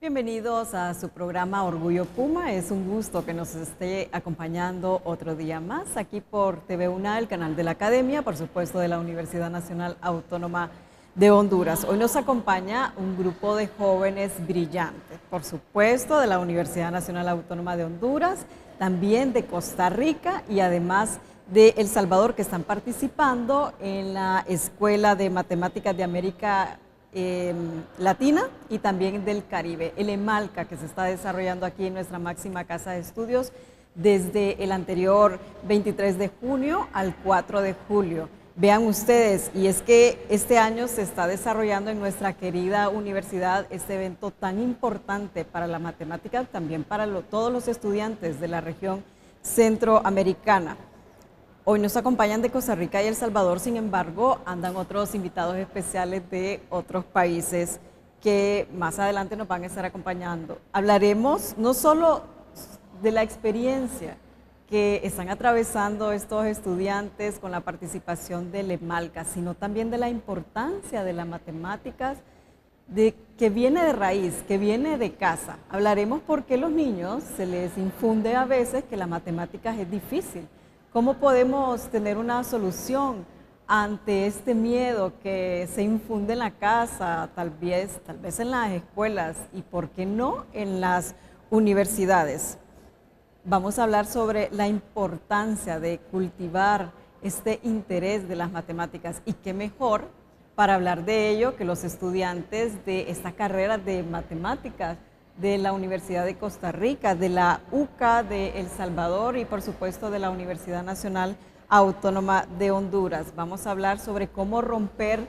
Bienvenidos a su programa Orgullo Puma. Es un gusto que nos esté acompañando otro día más aquí por TV UNA, el canal de la Academia, por supuesto de la Universidad Nacional Autónoma de Honduras. Hoy nos acompaña un grupo de jóvenes brillantes, por supuesto de la Universidad Nacional Autónoma de Honduras, también de Costa Rica y además de El Salvador, que están participando en la Escuela de Matemáticas de América Latina y también del Caribe, el EMALCA, que se está desarrollando aquí en nuestra máxima casa de estudios desde el anterior 23 de junio al 4 de julio. Vean ustedes, y es que este año se está desarrollando en nuestra querida universidad este evento tan importante para la matemática, también para todos los estudiantes de la región centroamericana. Hoy nos acompañan de Costa Rica y El Salvador, sin embargo, andan otros invitados especiales de otros países que más adelante nos van a estar acompañando. Hablaremos no solo de la experiencia que están atravesando estos estudiantes con la participación del EMALCA, sino también de la importancia de las matemáticas que viene de raíz, que viene de casa. Hablaremos por qué a los niños se les infunde a veces que la matemática es difícil. ¿Cómo podemos tener una solución ante este miedo que se infunde en la casa, tal vez en las escuelas y, por qué no, en las universidades? Vamos a hablar sobre la importancia de cultivar este interés de las matemáticas y qué mejor para hablar de ello que los estudiantes de esta carrera de matemáticas de la Universidad de Costa Rica, de la UCA de El Salvador y por supuesto de la Universidad Nacional Autónoma de Honduras. Vamos a hablar sobre cómo romper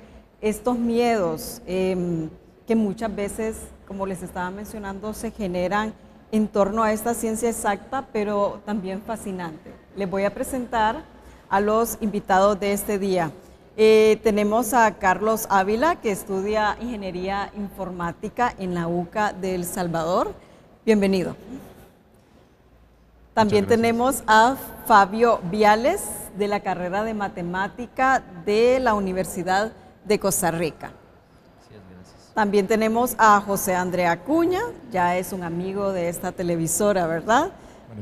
estos miedos que muchas veces, como les estaba mencionando, se generan en torno a esta ciencia exacta, pero también fascinante. Les voy a presentar a los invitados de este día. Tenemos a Carlos Ávila, que estudia Ingeniería Informática en la UCA de El Salvador. Bienvenido. También tenemos a Fabio Viales, de la carrera de Matemática de la Universidad de Costa Rica. También tenemos a José André Acuña, ya es un amigo de esta televisora, ¿verdad?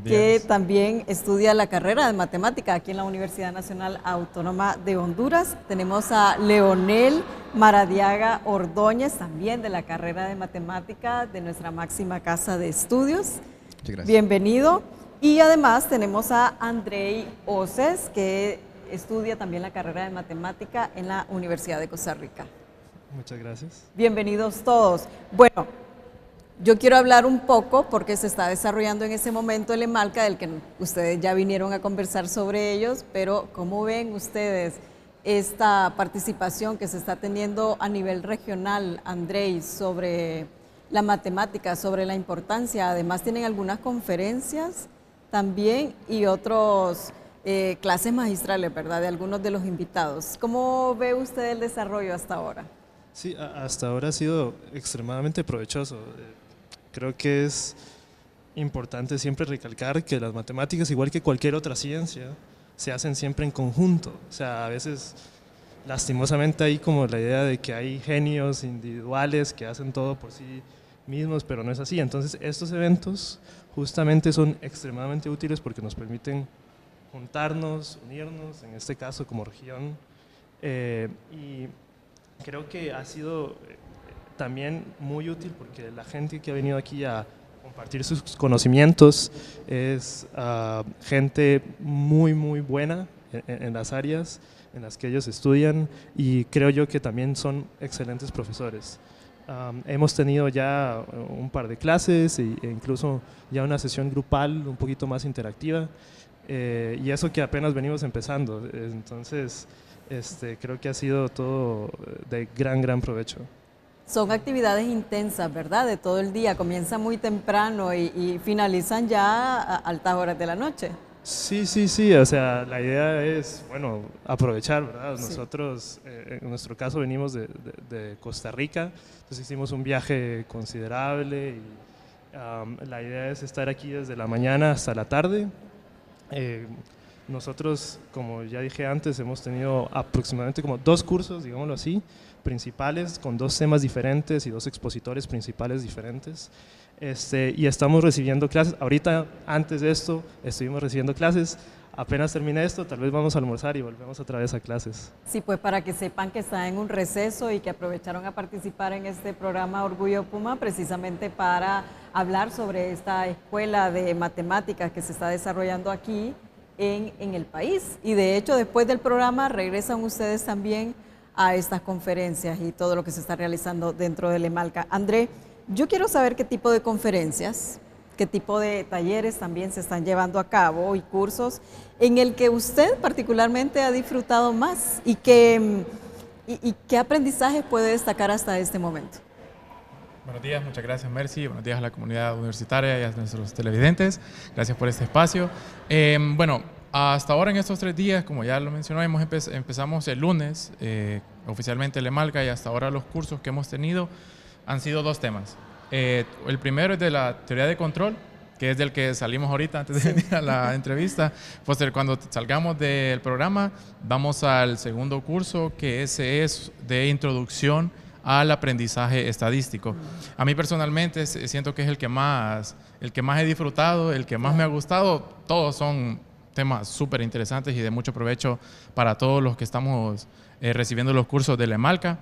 Que también estudia la carrera de matemática aquí en la Universidad Nacional Autónoma de Honduras. Tenemos a Leonel Maradiaga Ordóñez, también de la carrera de matemática de nuestra máxima casa de estudios. Muchas gracias. Bienvenido. Y además tenemos a Andrei Oces, que estudia también la carrera de matemática en la Universidad de Costa Rica. Muchas gracias. Bienvenidos todos. Bueno, yo quiero hablar un poco porque se está desarrollando en ese momento el EMALCA, del que ustedes ya vinieron a conversar sobre ellos, pero ¿cómo ven ustedes esta participación que se está teniendo a nivel regional, Andrei, sobre la matemática, sobre la importancia? Además tienen algunas conferencias también y otros clases magistrales, ¿verdad?, de algunos de los invitados. ¿Cómo ve usted el desarrollo hasta ahora? Sí, hasta ahora ha sido extremadamente provechoso. Creo que es importante siempre recalcar que las matemáticas, igual que cualquier otra ciencia, se hacen siempre en conjunto. O sea, a veces lastimosamente hay como la idea de que hay genios individuales que hacen todo por sí mismos, pero no es así. Entonces estos eventos justamente son extremadamente útiles porque nos permiten juntarnos, unirnos, en este caso como región, y creo que ha sido también muy útil porque la gente que ha venido aquí a compartir sus conocimientos es gente muy buena en las áreas en las que ellos estudian, y creo yo que también son excelentes profesores. Hemos tenido ya un par de clases e incluso ya una sesión grupal un poquito más interactiva, y eso que apenas venimos empezando. Entonces creo que ha sido todo de gran provecho. Son actividades intensas, ¿verdad?, de todo el día. Comienzan muy temprano y finalizan ya a altas horas de la noche. Sí, o sea, la idea es, bueno, aprovechar, ¿verdad? Sí. Nosotros, en nuestro caso, venimos de Costa Rica, entonces hicimos un viaje considerable y la idea es estar aquí desde la mañana hasta la tarde. Nosotros, como ya dije antes, hemos tenido aproximadamente como 2 cursos, digámoslo así, principales, con 2 temas diferentes y 2 expositores principales diferentes. Y estamos recibiendo clases. Ahorita, antes de esto, estuvimos recibiendo clases. Apenas termine esto, tal vez vamos a almorzar y volvemos otra vez a clases. Sí, pues para que sepan que están en un receso y que aprovecharon a participar en este programa Orgullo Puma precisamente para hablar sobre esta escuela de matemáticas que se está desarrollando aquí en el país. Y de hecho, después del programa regresan ustedes también a estas conferencias y todo lo que se está realizando dentro del EMALCA. André, yo quiero saber qué tipo de conferencias, qué tipo de talleres también se están llevando a cabo y cursos en el que usted particularmente ha disfrutado más y qué aprendizajes puede destacar hasta este momento. Buenos días, muchas gracias Mercy, buenos días a la comunidad universitaria y a nuestros televidentes, gracias por este espacio. Bueno, hasta ahora en estos 3 días, como ya lo mencionó, empezamos el lunes oficialmente el EMALCA y hasta ahora los cursos que hemos tenido han sido 2 temas. El primero es de la teoría de control, que es del que salimos ahorita antes de venir a la entrevista. Pues cuando salgamos del programa, vamos al segundo curso, que ese es de introducción al aprendizaje estadístico. A mí personalmente siento que es el que más he disfrutado, el que más me ha gustado. Todos son temas súper interesantes y de mucho provecho para todos los que estamos recibiendo los cursos de la EMALCA.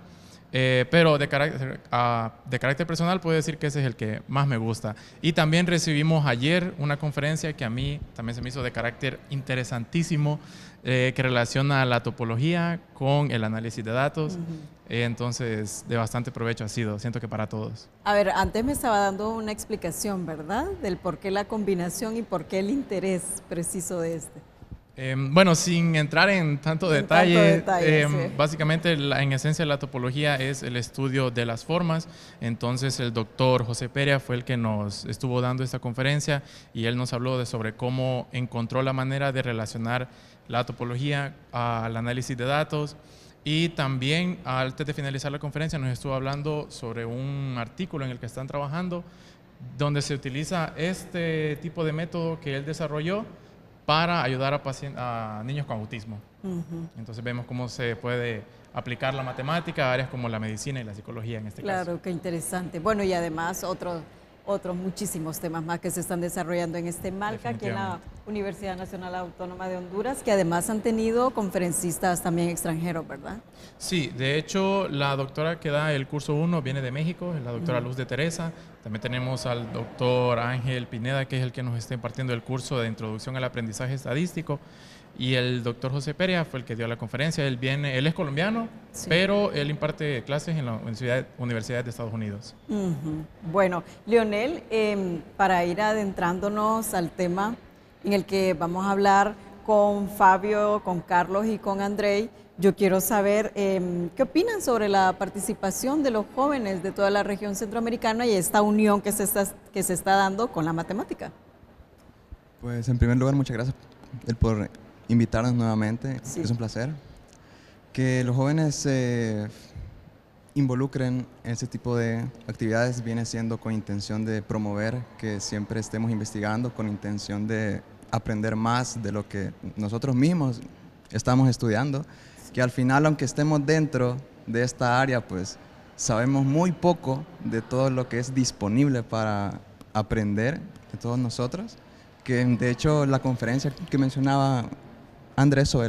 Pero de carácter personal puedo decir que ese es el que más me gusta. Y también recibimos ayer una conferencia que a mí también se me hizo de carácter interesantísimo, que relaciona la topología con el análisis de datos. Entonces, de bastante provecho ha sido, siento que para todos. A ver, antes me estaba dando una explicación, ¿verdad? Del por qué la combinación y por qué el interés preciso de este. Bueno, sin entrar en tanto detalle, sí. Básicamente en esencia la topología es el estudio de las formas. Entonces el doctor José Perea fue el que nos estuvo dando esta conferencia y él nos habló sobre cómo encontró la manera de relacionar la topología al análisis de datos. Y también antes de finalizar la conferencia nos estuvo hablando sobre un artículo en el que están trabajando donde se utiliza este tipo de método que él desarrolló para ayudar a niños con autismo. Entonces vemos cómo se puede aplicar la matemática a áreas como la medicina y la psicología en este caso. Claro, qué interesante. Bueno, y además otros muchísimos temas más que se están desarrollando en este EMALCA, aquí en la Universidad Nacional Autónoma de Honduras, que además han tenido conferencistas también extranjeros, ¿verdad? Sí, de hecho la doctora que da el curso 1 viene de México, es la doctora Luz de Teresa. También tenemos al doctor Ángel Pineda, que es el que nos está impartiendo el curso de introducción al aprendizaje estadístico. Y el doctor José Perea fue el que dio la conferencia. Él es colombiano, sí, pero él imparte clases en la Universidad de Estados Unidos. Bueno, Leonel, para ir adentrándonos al tema en el que vamos a hablar con Fabio, con Carlos y con Andrei, yo quiero saber qué opinan sobre la participación de los jóvenes de toda la región centroamericana y esta unión que se está dando con la matemática. Pues en primer lugar, muchas gracias por invitarnos nuevamente, sí. Es un placer. Que los jóvenes se involucren en este tipo de actividades viene siendo con intención de promover que siempre estemos investigando, con intención de aprender más de lo que nosotros mismos estamos estudiando, que al final, aunque estemos dentro de esta área, pues sabemos muy poco de todo lo que es disponible para aprender de todos nosotros, que de hecho la conferencia que mencionaba Andrés sobre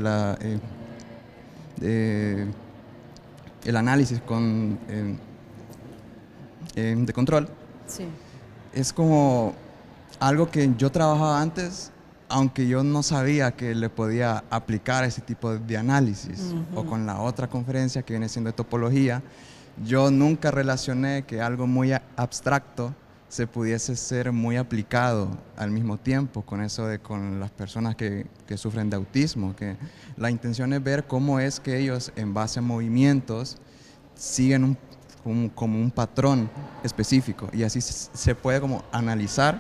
el análisis de control, sí, es como algo que yo trabajaba antes, aunque yo no sabía que le podía aplicar ese tipo de análisis. O con la otra conferencia que viene siendo de topología, yo nunca relacioné que algo muy abstracto se pudiese ser muy aplicado al mismo tiempo con eso con las personas que sufren de autismo, que la intención es ver cómo es que ellos en base a movimientos siguen como un patrón específico y así se puede como analizar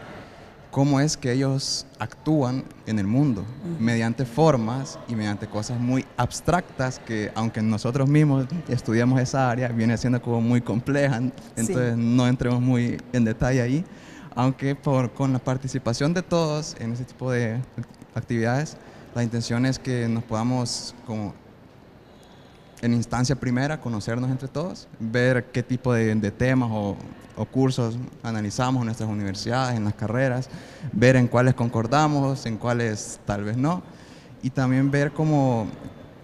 cómo es que ellos actúan en el mundo mediante formas y mediante cosas muy abstractas que aunque nosotros mismos estudiamos esa área viene siendo como muy compleja, entonces sí, no entremos muy en detalle ahí, aunque con la participación de todos en ese tipo de actividades La intención es que nos podamos, como en instancia primera, conocernos entre todos, ver qué tipo de temas o cursos analizamos en nuestras universidades, en las carreras, ver en cuáles concordamos, en cuáles tal vez no, y también ver cómo,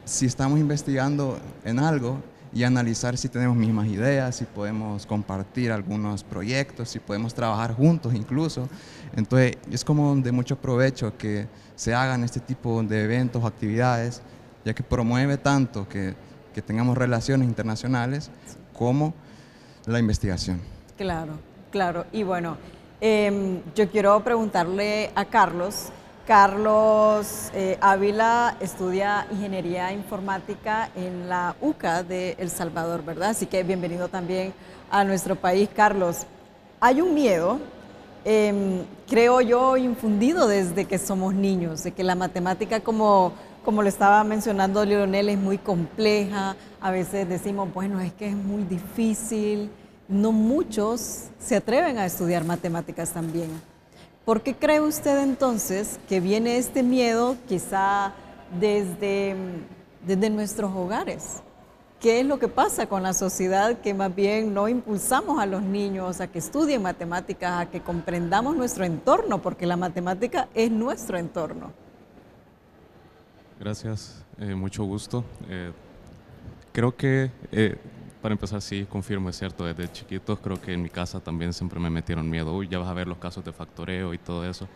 si estamos investigando en algo, y analizar si tenemos mismas ideas, si podemos compartir algunos proyectos, si podemos trabajar juntos incluso. Entonces es como de mucho provecho que se hagan este tipo de eventos o actividades, ya que promueve tanto que tengamos relaciones internacionales como la investigación. Claro, claro. Y bueno, yo quiero preguntarle a Carlos. Carlos Ávila estudia Ingeniería Informática en la UCA de El Salvador, ¿verdad? Así que bienvenido también a nuestro país, Carlos. Hay un miedo, creo yo, infundido desde que somos niños, de que la matemática, como lo estaba mencionando Leonel, es muy compleja. A veces decimos, bueno, es que es muy difícil. No muchos se atreven a estudiar matemáticas también. ¿Por qué cree usted entonces que viene este miedo quizá desde nuestros hogares? ¿Qué es lo que pasa con la sociedad que más bien no impulsamos a los niños a que estudien matemáticas, a que comprendamos nuestro entorno? Porque la matemática es nuestro entorno. Gracias, mucho gusto. Creo que, para empezar, sí, confirmo, es cierto, desde chiquitos creo que en mi casa también siempre me metieron miedo. Uy, ya vas a ver los casos de factoreo y todo eso.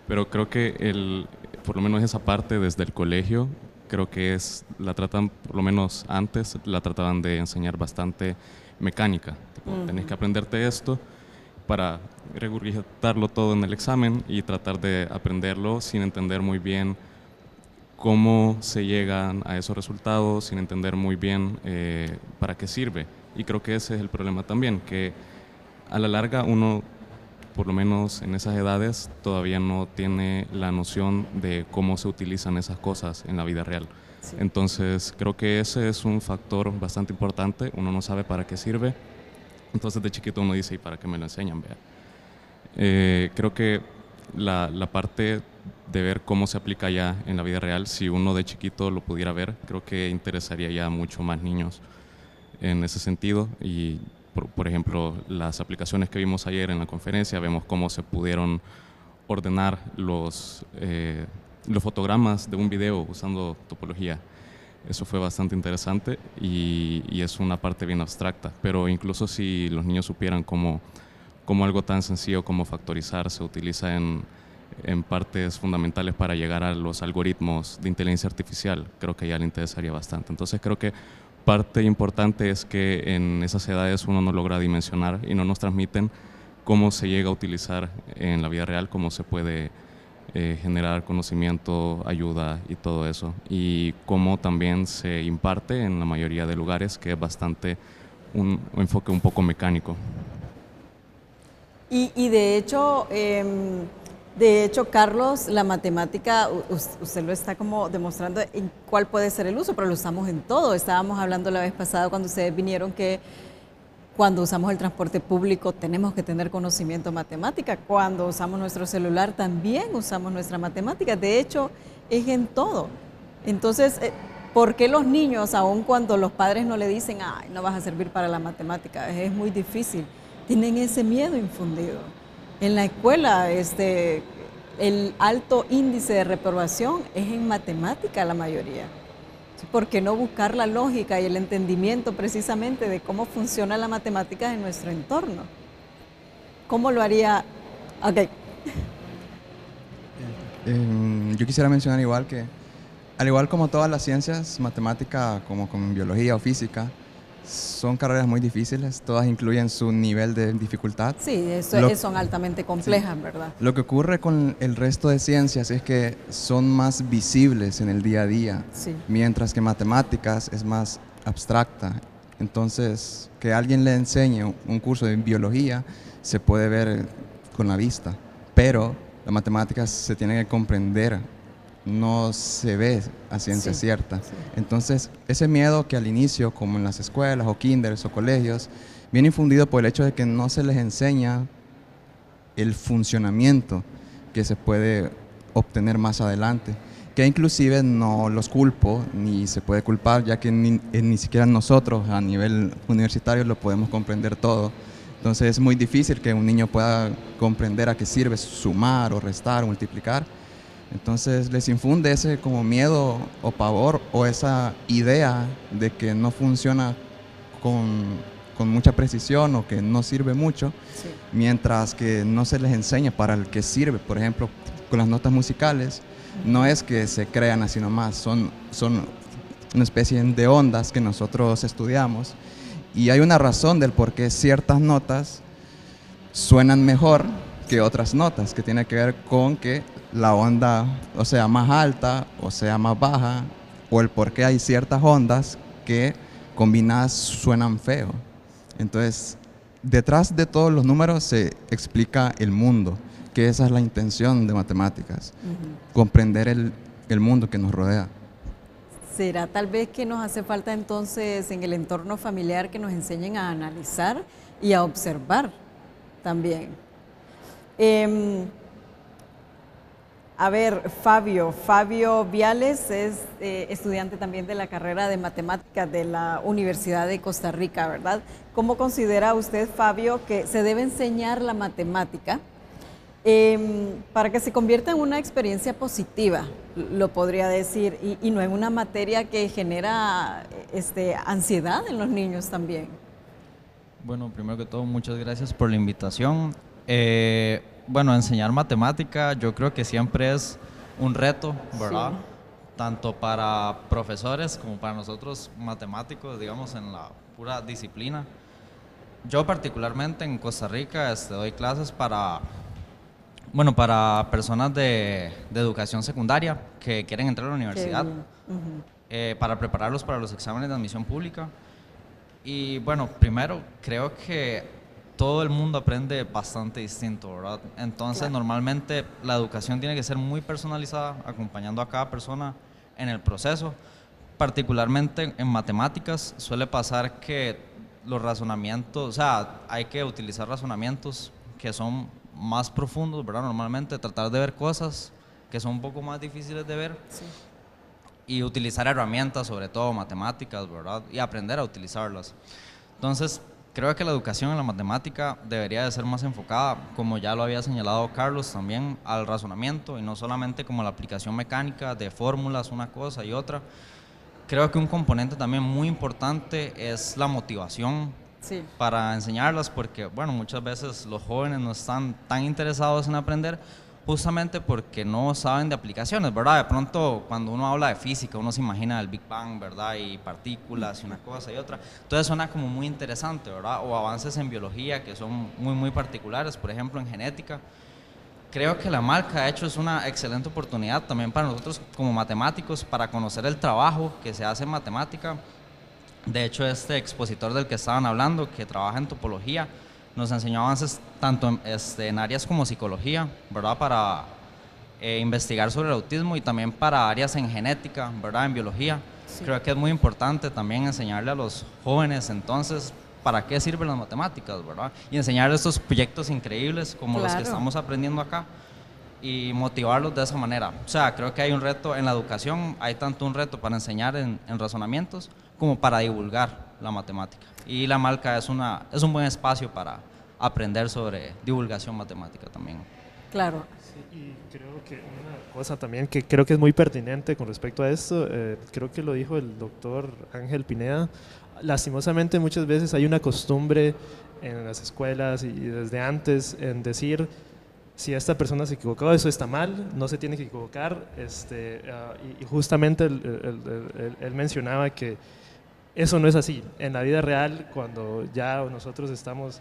Pero creo que por lo menos esa parte desde el colegio, creo que la tratan, por lo menos antes, la trataban de enseñar bastante mecánica. Tipo, tenés que aprenderte esto para regurgitarlo todo en el examen y tratar de aprenderlo sin entender muy bien cómo se llegan a esos resultados, sin entender muy bien para qué sirve. Y creo que ese es el problema también, que a la larga uno, por lo menos en esas edades, todavía no tiene la noción de cómo se utilizan esas cosas en la vida real. Sí. Entonces creo que ese es un factor bastante importante, uno no sabe para qué sirve, entonces de chiquito uno dice, ¿y para qué me lo enseñan? Creo que la parte de ver cómo se aplica ya en la vida real, si uno de chiquito lo pudiera ver, creo que interesaría ya mucho más niños en ese sentido. Y por ejemplo, las aplicaciones que vimos ayer en la conferencia, vemos cómo se pudieron ordenar los fotogramas de un video usando topología. Eso fue bastante interesante y es una parte bien abstracta, pero incluso si los niños supieran cómo algo tan sencillo como factorizar se utiliza en partes fundamentales para llegar a los algoritmos de inteligencia artificial, creo que ya le interesaría bastante. Entonces creo que parte importante es que en esas edades uno no logra dimensionar y no nos transmiten cómo se llega a utilizar en la vida real, cómo se puede generar conocimiento, ayuda y todo eso, y cómo también se imparte en la mayoría de lugares, que es bastante un enfoque un poco mecánico. Y de hecho, Carlos, la matemática, usted lo está como demostrando en cuál puede ser el uso, pero lo usamos en todo. Estábamos hablando la vez pasada cuando ustedes vinieron que cuando usamos el transporte público tenemos que tener conocimiento de matemática. Cuando usamos nuestro celular también usamos nuestra matemática. De hecho, es en todo. Entonces, ¿por qué los niños, aun cuando los padres no le dicen, ay, no vas a servir para la matemática, es muy difícil, tienen ese miedo infundido? En la escuela, el alto índice de reprobación es en matemática la mayoría. ¿Por qué no buscar la lógica y el entendimiento precisamente de cómo funciona la matemática en nuestro entorno? ¿Cómo lo haría? Ok. Yo quisiera mencionar igual que, al igual como todas las ciencias, matemática como con biología o física, son carreras muy difíciles, todas incluyen su nivel de dificultad. Sí, son altamente complejas, sí. ¿Verdad? Lo que ocurre con el resto de ciencias es que son más visibles en el día a día, sí. Mientras que matemáticas es más abstracta. Entonces, que alguien le enseñe un curso de biología se puede ver con la vista, pero la matemática se tiene que comprender, no se ve a ciencia cierta. Sí. Entonces, ese miedo que al inicio, como en las escuelas o kinders o colegios, viene infundido por el hecho de que no se les enseña el funcionamiento que se puede obtener más adelante, que inclusive no los culpo ni se puede culpar, ya que ni siquiera nosotros a nivel universitario lo podemos comprender todo. Entonces es muy difícil que un niño pueda comprender a qué sirve sumar o restar o multiplicar. Entonces les infunde ese como miedo o pavor o esa idea de que no funciona con mucha precisión o que no sirve mucho, Sí. mientras que no se les enseña para el que sirve. Por ejemplo, con las notas musicales, no es que se crean así nomás, son una especie de ondas que nosotros estudiamos y hay una razón del por qué ciertas notas suenan mejor que otras notas, que tiene que ver con que la onda o sea más alta o sea más baja, o el por qué hay ciertas ondas que combinadas suenan feo. Entonces, detrás de todos los números se explica el mundo, que esa es la intención de matemáticas, comprender el mundo que nos rodea. ¿Será tal vez que nos hace falta entonces en el entorno familiar que nos enseñen a analizar y a observar también? A ver, Fabio Viales es estudiante también de la carrera de matemáticas de la Universidad de Costa Rica, ¿verdad? ¿Cómo considera usted, Fabio, que se debe enseñar la matemática para que se convierta en una experiencia positiva, lo podría decir, y no en una materia que genera ansiedad en los niños también? Bueno, primero que todo, muchas gracias por la invitación. Bueno, enseñar matemática yo creo que siempre es un reto, ¿verdad? Sí. Tanto para profesores como para nosotros matemáticos, digamos, en la pura disciplina. Yo particularmente en Costa Rica doy clases para personas de educación secundaria que quieren entrar a la universidad, para prepararlos para los exámenes de admisión pública. Y bueno, primero creo que todo el mundo aprende bastante distinto, ¿verdad? Entonces, Claro. Normalmente la educación tiene que ser muy personalizada, acompañando a cada persona en el proceso. Particularmente en matemáticas suele pasar que los razonamientos, o sea, hay que utilizar razonamientos que son más profundos, ¿verdad? Normalmente tratar de ver cosas que son un poco más difíciles de ver. Sí. Y utilizar herramientas, sobre todo matemáticas, ¿verdad? Y aprender a utilizarlas. Entonces, creo que la educación en la matemática debería de ser más enfocada, como ya lo había señalado Carlos también, al razonamiento y no solamente como la aplicación mecánica de fórmulas, una cosa y otra. Creo que un componente también muy importante es la motivación Sí. para enseñarlas, porque bueno, muchas veces los jóvenes no están tan interesados en aprender justamente porque no saben de aplicaciones, ¿verdad? De pronto cuando uno habla de física uno se imagina el Big Bang, ¿verdad? Y partículas y una cosa y otra, entonces suena como muy interesante, ¿verdad? O avances en biología que son muy particulares, por ejemplo en genética. Creo que la marca, de hecho, es una excelente oportunidad también para nosotros como matemáticos para conocer el trabajo que se hace en matemática. De hecho, este expositor del que estaban hablando, que trabaja en topología, nos enseñó avances tanto en áreas como psicología, ¿verdad? Para investigar sobre el autismo y también para áreas en genética, ¿verdad? En biología. Sí. Creo que es muy importante también enseñarle a los jóvenes entonces para qué sirven las matemáticas, ¿verdad? Y enseñarles estos proyectos increíbles como los que Claro. estamos aprendiendo acá y motivarlos de esa manera. O sea, creo que hay un reto en la educación, hay tanto un reto para enseñar en razonamientos como para divulgar la matemática. Y la marca es un buen espacio para aprender sobre divulgación matemática también. Claro. Sí, y creo que una cosa también que creo que es muy pertinente con respecto a esto, creo que lo dijo el doctor Ángel Pineda, lastimosamente muchas veces hay una costumbre en las escuelas y desde antes en decir, si esta persona se equivocó, eso está mal, no se tiene que equivocar, y justamente él mencionaba que eso no es así. En la vida real, cuando ya nosotros estamos,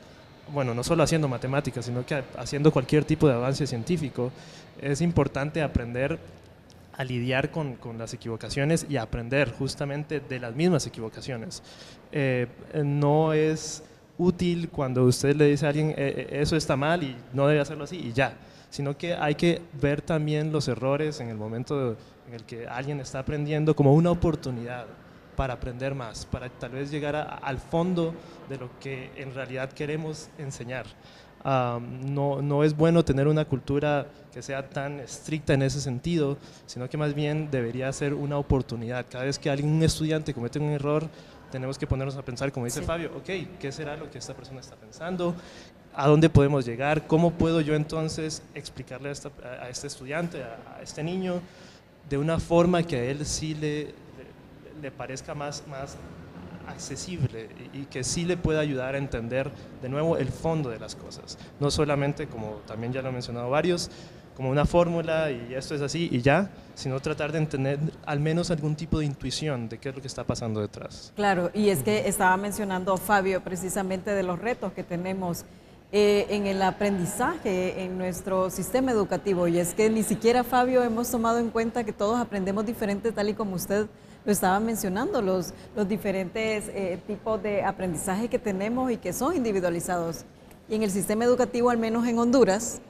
bueno, no solo haciendo matemáticas, sino que haciendo cualquier tipo de avance científico, es importante aprender a lidiar con las equivocaciones y aprender justamente de las mismas equivocaciones. No es útil cuando usted le dice a alguien eso está mal y no debe hacerlo así y ya, sino que hay que ver también los errores en el momento en el que alguien está aprendiendo como una oportunidad para aprender más, para tal vez llegar al fondo de lo que en realidad queremos enseñar. No es bueno tener una cultura que sea tan estricta en ese sentido, sino que más bien debería ser una oportunidad. Cada vez que un estudiante comete un error, tenemos que ponernos a pensar, como dice Fabio, ok, ¿qué será lo que esta persona está pensando? ¿A dónde podemos llegar? ¿Cómo puedo yo entonces explicarle a este estudiante, a este niño, de una forma que a él sí le parezca más accesible y que sí le pueda ayudar a entender de nuevo el fondo de las cosas? No solamente, como también ya lo han mencionado varios, como una fórmula y esto es así y ya, sino tratar de entender al menos algún tipo de intuición de qué es lo que está pasando detrás. Claro, y es que estaba mencionando Fabio precisamente de los retos que tenemos en el aprendizaje en nuestro sistema educativo, y es que ni siquiera, Fabio, hemos tomado en cuenta que todos aprendemos diferente, tal y como usted lo estaba mencionando, los diferentes tipos de aprendizaje que tenemos y que son individualizados. Y en el sistema educativo, al menos en Honduras,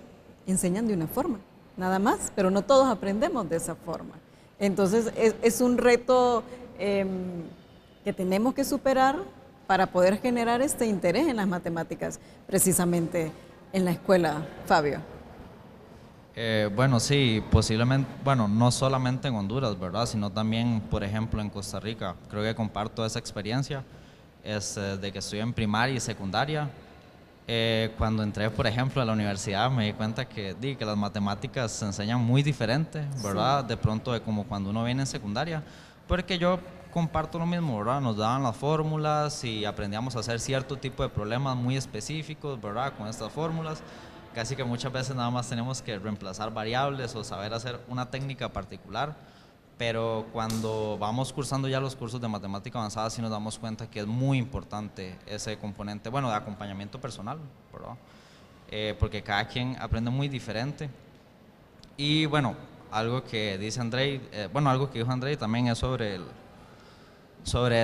enseñan de una forma, nada más, pero no todos aprendemos de esa forma. Entonces es un reto que tenemos que superar para poder generar este interés en las matemáticas, precisamente en la escuela, Fabio. Bueno, sí, posiblemente, bueno, no solamente en Honduras, ¿verdad? Sino también, por ejemplo, en Costa Rica. Creo que comparto esa experiencia, de que estoy en primaria y secundaria. Cuando entré, por ejemplo, a la universidad, me di cuenta que las matemáticas se enseñan muy diferente, ¿verdad? Sí. De pronto de como cuando uno viene en secundaria, porque yo comparto lo mismo, ¿verdad? Nos daban las fórmulas y aprendíamos a hacer cierto tipo de problemas muy específicos, ¿verdad? Con estas fórmulas, casi que muchas veces nada más tenemos que reemplazar variables o saber hacer una técnica particular. Pero cuando vamos cursando ya los cursos de matemática avanzada, sí nos damos cuenta que es muy importante ese componente, bueno, de acompañamiento personal, ¿verdad? Porque cada quien aprende muy diferente. Y bueno, algo que dice Andrei, algo que dijo Andrei también es sobre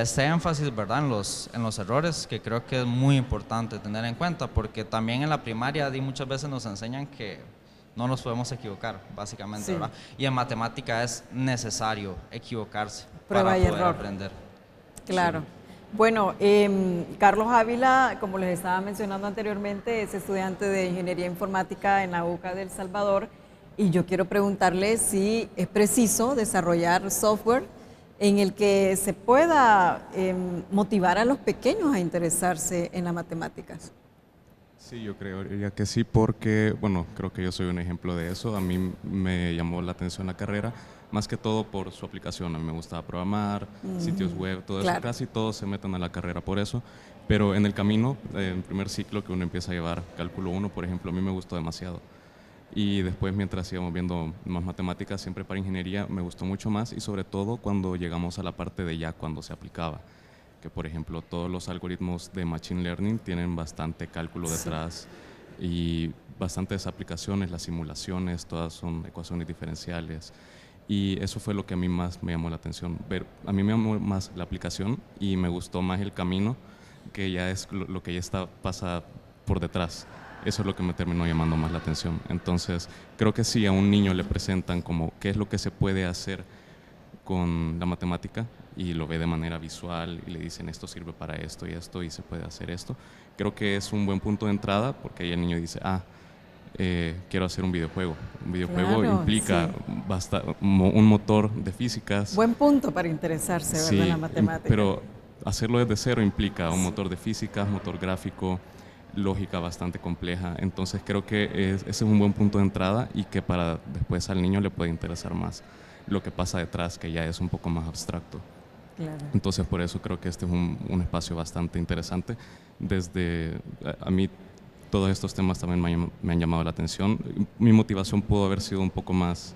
este énfasis, ¿verdad? En los errores, que creo que es muy importante tener en cuenta, porque también en la primaria muchas veces nos enseñan que no nos podemos equivocar, básicamente, sí. ¿Verdad? Y en matemática es necesario equivocarse para poder aprender. Claro. Sí. Bueno, Carlos Ávila, como les estaba mencionando anteriormente, es estudiante de Ingeniería Informática en la UCA de El Salvador, y yo quiero preguntarle si es preciso desarrollar software en el que se pueda motivar a los pequeños a interesarse en las matemáticas. Sí, yo creería que sí, porque, bueno, creo que yo soy un ejemplo de eso. A mí me llamó la atención la carrera, más que todo por su aplicación. A mí me gustaba programar, sitios web, todo eso. Casi todos se meten a la carrera por eso, pero en el camino, en el primer ciclo que uno empieza a llevar, cálculo 1, por ejemplo, a mí me gustó demasiado. Y después, mientras íbamos viendo más matemáticas, siempre para ingeniería, me gustó mucho más, y sobre todo cuando llegamos a la parte de ya cuando se aplicaba. Que por ejemplo todos los algoritmos de Machine Learning tienen bastante cálculo detrás, sí. Y bastantes aplicaciones, las simulaciones, todas son ecuaciones diferenciales, y eso fue lo que a mí más me llamó la atención. A mí me llamó más la aplicación y me gustó más el camino, que ya es lo que ya pasa por detrás. Eso es lo que me terminó llamando más la atención. Entonces creo que si a un niño le presentan como qué es lo que se puede hacer con la matemática, y lo ve de manera visual y le dicen esto sirve para esto y se puede hacer esto, creo que es un buen punto de entrada, porque ahí el niño dice, quiero hacer un videojuego. Un videojuego claro, implica sí. Un motor de físicas. Buen punto para interesarse, ¿verdad? Sí, en la matemática. Pero hacerlo desde cero implica un motor de físicas, motor gráfico, lógica bastante compleja. Entonces creo que ese es un buen punto de entrada, y que para después al niño le puede interesar más lo que pasa detrás, que ya es un poco más abstracto. Claro. Entonces por eso creo que este es un espacio bastante interesante. A mí todos estos temas también me han llamado la atención. Mi motivación pudo haber sido un poco más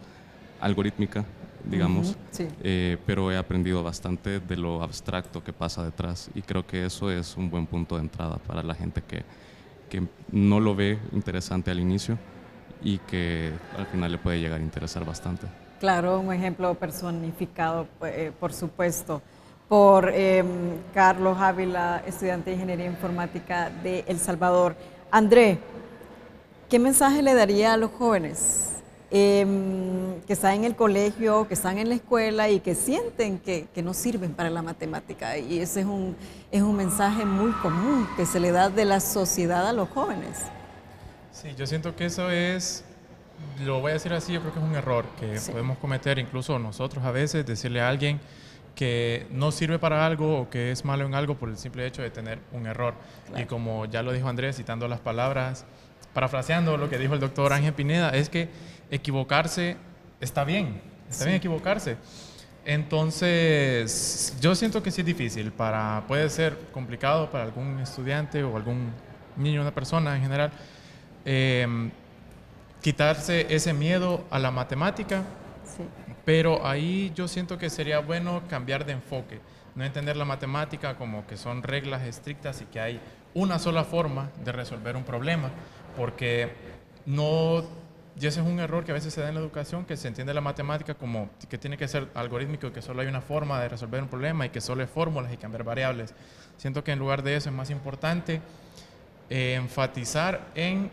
algorítmica, digamos, sí. Pero he aprendido bastante de lo abstracto que pasa detrás, y creo que eso es un buen punto de entrada para la gente que no lo ve interesante al inicio y que al final le puede llegar a interesar bastante. Claro, un ejemplo personificado, por supuesto, por Carlos Ávila, estudiante de Ingeniería Informática de El Salvador. André, ¿qué mensaje le daría a los jóvenes que están en el colegio, que están en la escuela y que sienten que no sirven para la matemática? Y ese es un mensaje muy común que se le da de la sociedad a los jóvenes. Sí, yo siento que eso es Lo voy a decir así, yo creo que es un error que podemos cometer incluso nosotros a veces, decirle a alguien que no sirve para algo o que es malo en algo por el simple hecho de tener un error. Claro. Y como ya lo dijo Andrés, citando las palabras, parafraseando lo que dijo el doctor Ángel Pineda, es que equivocarse está bien equivocarse. Entonces, yo siento que sí es difícil, puede ser complicado para algún estudiante o algún niño, una persona en general, quitarse ese miedo a la matemática, pero ahí yo siento que sería bueno cambiar de enfoque, no entender la matemática como que son reglas estrictas y que hay una sola forma de resolver un problema, porque no, y ese es un error que a veces se da en la educación, que se entiende la matemática como que tiene que ser algorítmico, que solo hay una forma de resolver un problema y que solo hay fórmulas y cambiar variables. Siento que en lugar de eso es más importante enfatizar en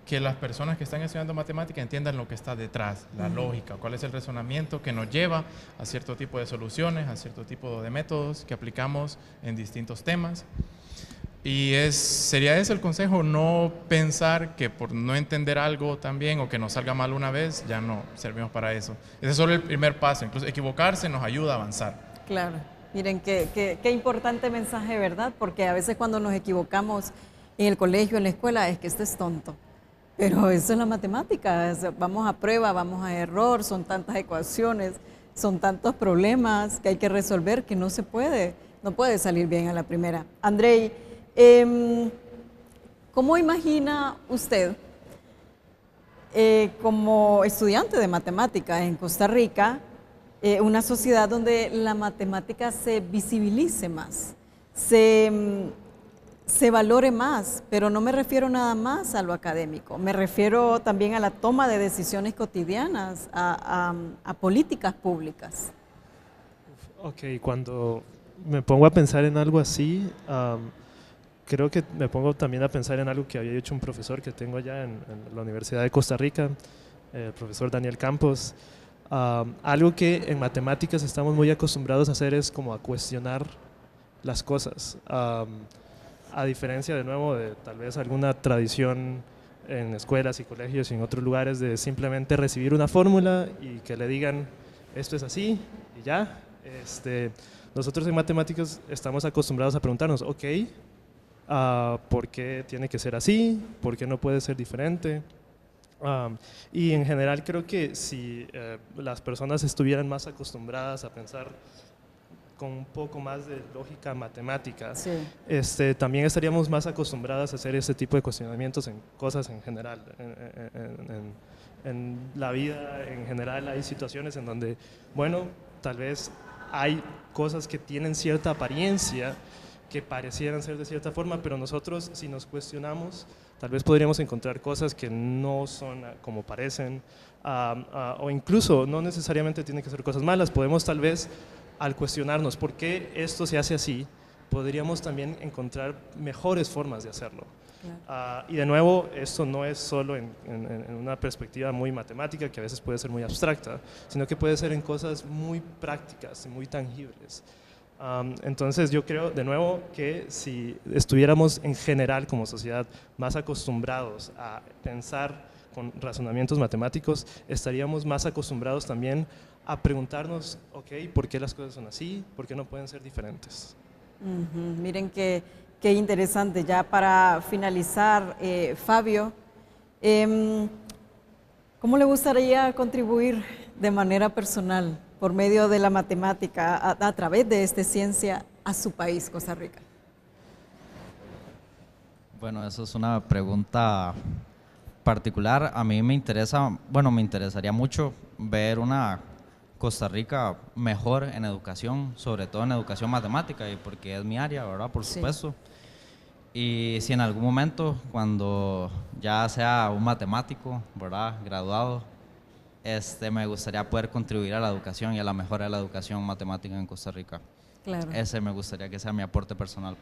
que las personas que están estudiando matemática entiendan lo que está detrás, la lógica, cuál es el razonamiento que nos lleva a cierto tipo de soluciones, a cierto tipo de métodos que aplicamos en distintos temas. Y sería ese el consejo, no pensar que por no entender algo también o que nos salga mal una vez, ya no servimos para eso. Ese es solo el primer paso, incluso equivocarse nos ayuda a avanzar. Claro, miren qué importante mensaje, ¿verdad? Porque a veces cuando nos equivocamos en el colegio, en la escuela, es que este es tonto. Pero eso es la matemática, vamos a prueba, vamos a error, son tantas ecuaciones, son tantos problemas que hay que resolver que no puede salir bien a la primera. Andrei, ¿cómo imagina usted, como estudiante de matemáticas en Costa Rica, una sociedad donde la matemática se visibilice más, se valore más, pero no me refiero nada más a lo académico, me refiero también a la toma de decisiones cotidianas, a políticas públicas? Ok, cuando me pongo a pensar en algo así, creo que me pongo también a pensar en algo que había dicho un profesor que tengo allá en la Universidad de Costa Rica, el profesor Daniel Campos. Algo que en matemáticas estamos muy acostumbrados a hacer es como a cuestionar las cosas. A diferencia, de nuevo, de tal vez alguna tradición en escuelas y colegios y en otros lugares de simplemente recibir una fórmula y que le digan esto es así y ya. Nosotros en matemáticas estamos acostumbrados a preguntarnos, ok, ¿por qué tiene que ser así? ¿Por qué no puede ser diferente? Y en general creo que si las personas estuvieran más acostumbradas a pensar con un poco más de lógica matemática, también estaríamos más acostumbrados a hacer ese tipo de cuestionamientos en cosas en general. En la vida en general hay situaciones en donde, bueno, tal vez hay cosas que tienen cierta apariencia, que parecieran ser de cierta forma, pero nosotros, si nos cuestionamos, tal vez podríamos encontrar cosas que no son como parecen, o incluso no necesariamente tienen que ser cosas malas. Podemos tal vez, al cuestionarnos por qué esto se hace así, podríamos también encontrar mejores formas de hacerlo. Claro. Y de nuevo, esto no es solo en una perspectiva muy matemática, que a veces puede ser muy abstracta, sino que puede ser en cosas muy prácticas y muy tangibles. Entonces yo creo, de nuevo, que si estuviéramos en general como sociedad más acostumbrados a pensar con razonamientos matemáticos, estaríamos más acostumbrados también a preguntarnos, ok, ¿por qué las cosas son así? ¿Por qué no pueden ser diferentes? Miren qué interesante. Ya para finalizar, Fabio, ¿cómo le gustaría contribuir de manera personal por medio de la matemática, a través de esta ciencia, a su país, Costa Rica? Bueno, eso es una pregunta particular. A mí me interesaría mucho ver una Costa Rica mejor en educación, sobre todo en educación matemática, y porque es mi área, ¿verdad? Por supuesto. Y si en algún momento, cuando ya sea un matemático, ¿verdad?, graduado, me gustaría poder contribuir a la educación y a la mejora de la educación matemática en Costa Rica. Claro. Ese me gustaría que sea mi aporte personal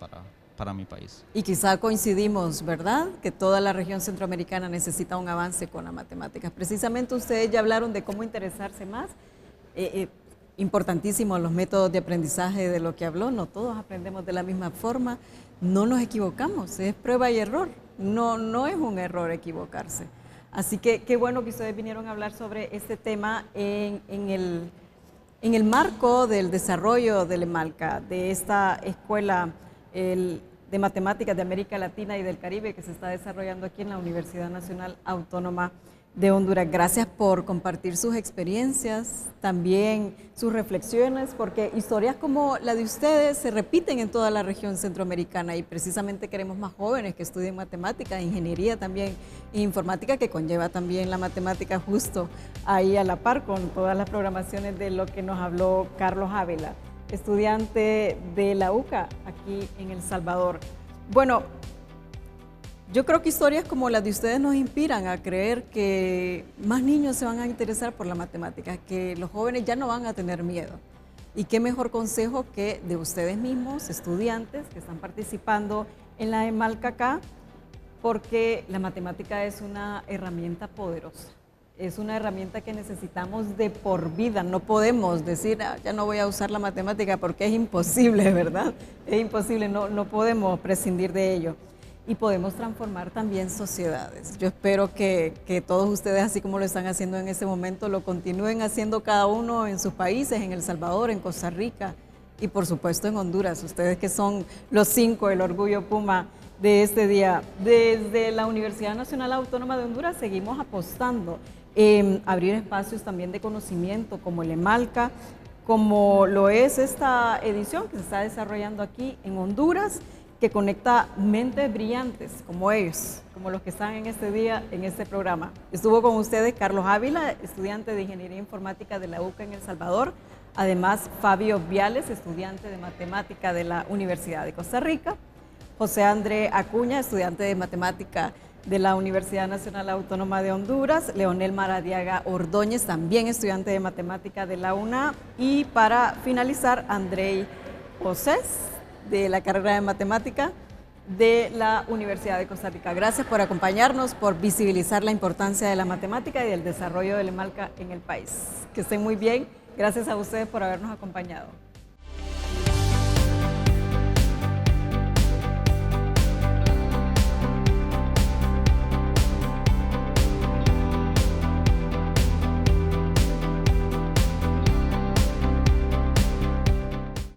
para mi país. Y quizá coincidimos, ¿verdad?, que toda la región centroamericana necesita un avance con las matemáticas. Precisamente ustedes ya hablaron de cómo interesarse más. Importantísimo los métodos de aprendizaje de lo que habló, no todos aprendemos de la misma forma, no nos equivocamos, es prueba y error, no es un error equivocarse. Así que qué bueno que ustedes vinieron a hablar sobre este tema en el marco del desarrollo del EMALCA, de esta escuela de matemáticas de América Latina y del Caribe que se está desarrollando aquí en la Universidad Nacional Autónoma de Honduras. Gracias por compartir sus experiencias, también sus reflexiones, porque historias como la de ustedes se repiten en toda la región centroamericana y precisamente queremos más jóvenes que estudien matemáticas, ingeniería también, e informática, que conlleva también la matemática justo ahí a la par con todas las programaciones de lo que nos habló Carlos Ávila, estudiante de la UCA aquí en El Salvador. Bueno, yo creo que historias como las de ustedes nos inspiran a creer que más niños se van a interesar por la matemática, que los jóvenes ya no van a tener miedo. Y qué mejor consejo que de ustedes mismos, estudiantes que están participando en la EMALCA acá, porque la matemática es una herramienta poderosa. Es una herramienta que necesitamos de por vida. No podemos decir, ya no voy a usar la matemática porque es imposible, ¿verdad? Es imposible, no podemos prescindir de ello. Y podemos transformar también sociedades. Yo espero que todos ustedes, así como lo están haciendo en este momento, lo continúen haciendo cada uno en sus países, en El Salvador, en Costa Rica y por supuesto en Honduras. Ustedes que son los 5, el orgullo Puma de este día. Desde la Universidad Nacional Autónoma de Honduras seguimos apostando en abrir espacios también de conocimiento como el EMALCA, como lo es esta edición que se está desarrollando aquí en Honduras, que conecta mentes brillantes como ellos, como los que están en este día, en este programa. Estuvo con ustedes Carlos Ávila, estudiante de Ingeniería Informática de la UCA en El Salvador, además Fabio Viales, estudiante de Matemática de la Universidad de Costa Rica, José André Acuña, estudiante de Matemática de la Universidad Nacional Autónoma de Honduras, Leonel Maradiaga Ordóñez, también estudiante de Matemática de la UNA, y para finalizar, Andrei Osés, de la carrera de Matemática de la Universidad de Costa Rica. Gracias por acompañarnos, por visibilizar la importancia de la matemática y del desarrollo del EMALCA en el país. Que estén muy bien. Gracias a ustedes por habernos acompañado.